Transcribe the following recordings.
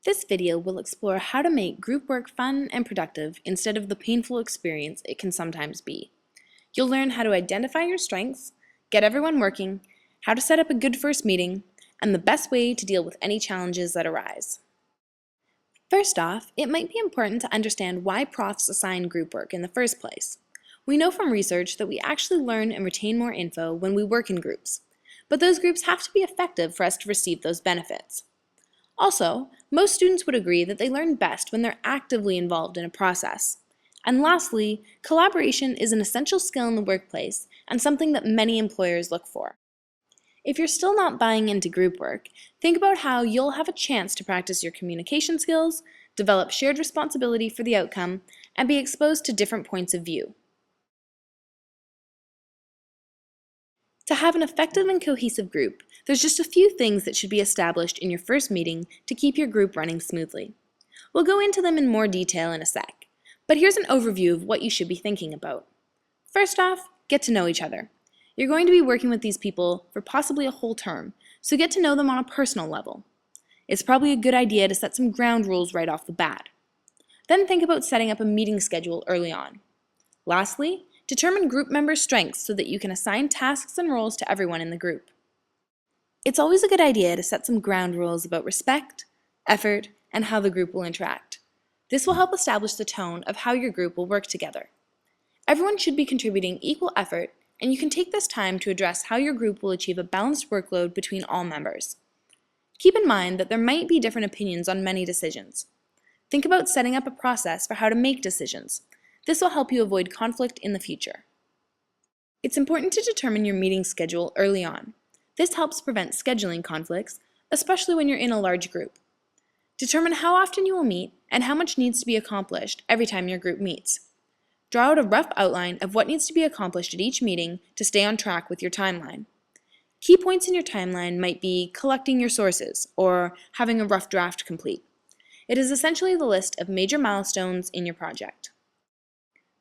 This video will explore how to make group work fun and productive instead of the painful experience it can sometimes be. You'll learn how to identify your strengths, get everyone working, how to set up a good first meeting, and the best way to deal with any challenges that arise. First off, it might be important to understand why profs assign group work in the first place. We know from research that we actually learn and retain more info when we work in groups, but those groups have to be effective for us to receive those benefits. Also, most students would agree that they learn best when they're actively involved in a process. And lastly, collaboration is an essential skill in the workplace and something that many employers look for. If you're still not buying into group work, think about how you'll have a chance to practice your communication skills, develop shared responsibility for the outcome, and be exposed to different points of view. To have an effective and cohesive group, there's just a few things that should be established in your first meeting to keep your group running smoothly. We'll go into them in more detail in a sec, but here's an overview of what you should be thinking about. First off, get to know each other. You're going to be working with these people for possibly a whole term, so get to know them on a personal level. It's probably a good idea to set some ground rules right off the bat. Then think about setting up a meeting schedule early on. Lastly, determine group members' strengths so that you can assign tasks and roles to everyone in the group. It's always a good idea to set some ground rules about respect, effort, and how the group will interact. This will help establish the tone of how your group will work together. Everyone should be contributing equal effort, and you can take this time to address how your group will achieve a balanced workload between all members. Keep in mind that there might be different opinions on many decisions. Think about setting up a process for how to make decisions. This will help you avoid conflict in the future. It's important to determine your meeting schedule early on. This helps prevent scheduling conflicts, especially when you're in a large group. Determine how often you will meet and how much needs to be accomplished every time your group meets. Draw out a rough outline of what needs to be accomplished at each meeting to stay on track with your timeline. Key points in your timeline might be collecting your sources or having a rough draft complete. It is essentially the list of major milestones in your project.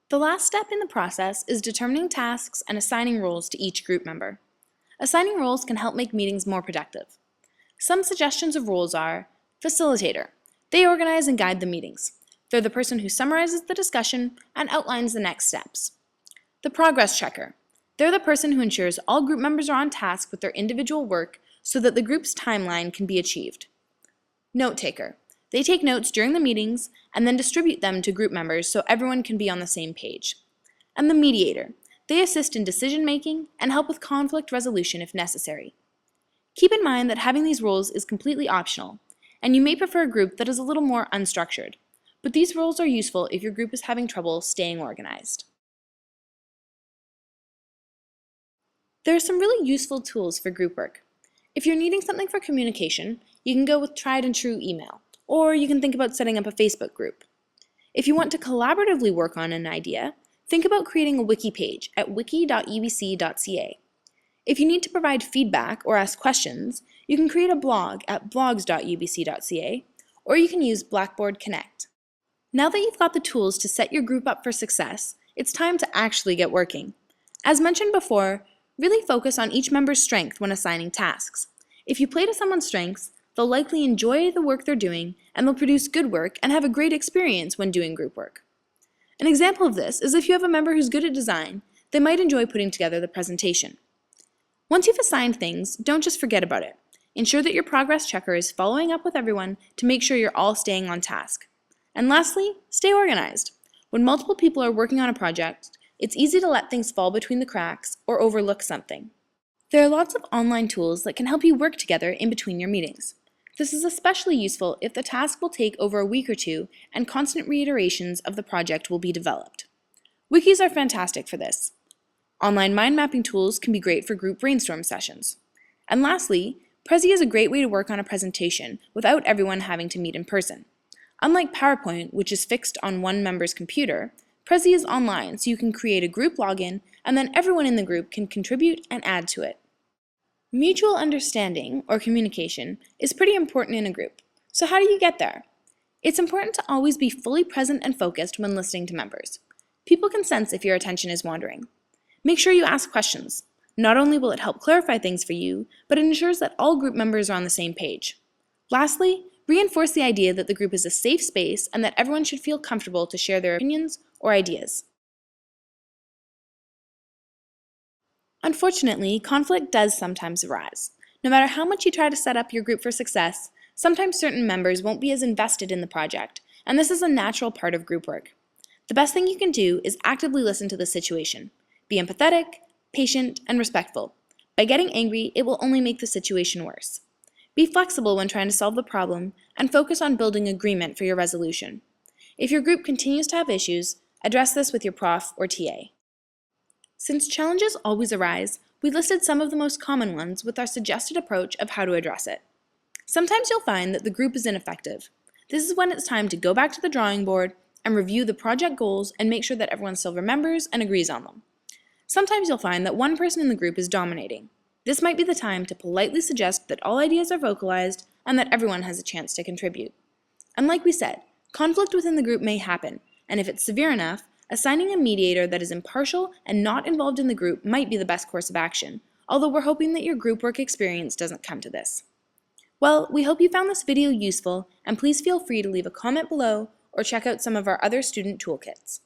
The last step in the process is determining tasks and assigning roles to each group member. Assigning roles can help make meetings more productive. Some suggestions of roles are facilitator. They organize and guide the meetings. They're the person who summarizes the discussion and outlines the next steps. The progress checker. They're the person who ensures all group members are on task with their individual work so that the group's timeline can be achieved. Note taker. They take notes during the meetings and then distribute them to group members so everyone can be on the same page. And the mediator. They assist in decision-making and help with conflict resolution if necessary. Keep in mind that having these roles is completely optional, and you may prefer a group that is a little more unstructured, but these roles are useful if your group is having trouble staying organized. There are some really useful tools for group work. If you're needing something for communication, you can go with tried and true email, or you can think about setting up a Facebook group. If you want to collaboratively work on an idea, think about creating a wiki page at wiki.ubc.ca. If you need to provide feedback or ask questions, you can create a blog at blogs.ubc.ca, or you can use Blackboard Connect. Now that you've got the tools to set your group up for success, it's time to actually get working. As mentioned before, really focus on each member's strength when assigning tasks. If you play to someone's strengths, they'll likely enjoy the work they're doing, and they'll produce good work and have a great experience when doing group work. An example of this is if you have a member who's good at design, they might enjoy putting together the presentation. Once you've assigned things, don't just forget about it. Ensure that your progress checker is following up with everyone to make sure you're all staying on task. And lastly, stay organized. When multiple people are working on a project, it's easy to let things fall between the cracks or overlook something. There are lots of online tools that can help you work together in between your meetings. This is especially useful if the task will take over a week or two and constant reiterations of the project will be developed. Wikis are fantastic for this. Online mind mapping tools can be great for group brainstorm sessions. And lastly, Prezi is a great way to work on a presentation without everyone having to meet in person. Unlike PowerPoint, which is fixed on one member's computer, Prezi is online so you can create a group login and then everyone in the group can contribute and add to it. Mutual understanding, or communication, is pretty important in a group. So how do you get there? It's important to always be fully present and focused when listening to members. People can sense if your attention is wandering. Make sure you ask questions. Not only will it help clarify things for you, but it ensures that all group members are on the same page. Lastly, Reinforce the idea that the group is a safe space and that everyone should feel comfortable to share their opinions or ideas. Unfortunately, conflict does sometimes arise. No matter how much you try to set up your group for success, sometimes certain members won't be as invested in the project, and this is a natural part of group work. The best thing you can do is actively listen to the situation. Be empathetic, patient, and respectful. By getting angry, it will only make the situation worse. Be flexible when trying to solve the problem, and focus on building agreement for your resolution. If your group continues to have issues, address this with your prof or TA. Since challenges always arise, we listed some of the most common ones with our suggested approach of how to address it. Sometimes you'll find that the group is ineffective. This is when it's time to go back to the drawing board and review the project goals and make sure that everyone still remembers and agrees on them. Sometimes you'll find that one person in the group is dominating. This might be the time to politely suggest that all ideas are vocalized and that everyone has a chance to contribute. And like we said, conflict within the group may happen, and if it's severe enough, assigning a mediator that is impartial and not involved in the group might be the best course of action, although we're hoping that your group work experience doesn't come to this. Well, we hope you found this video useful, and please feel free to leave a comment below or check out some of our other student toolkits.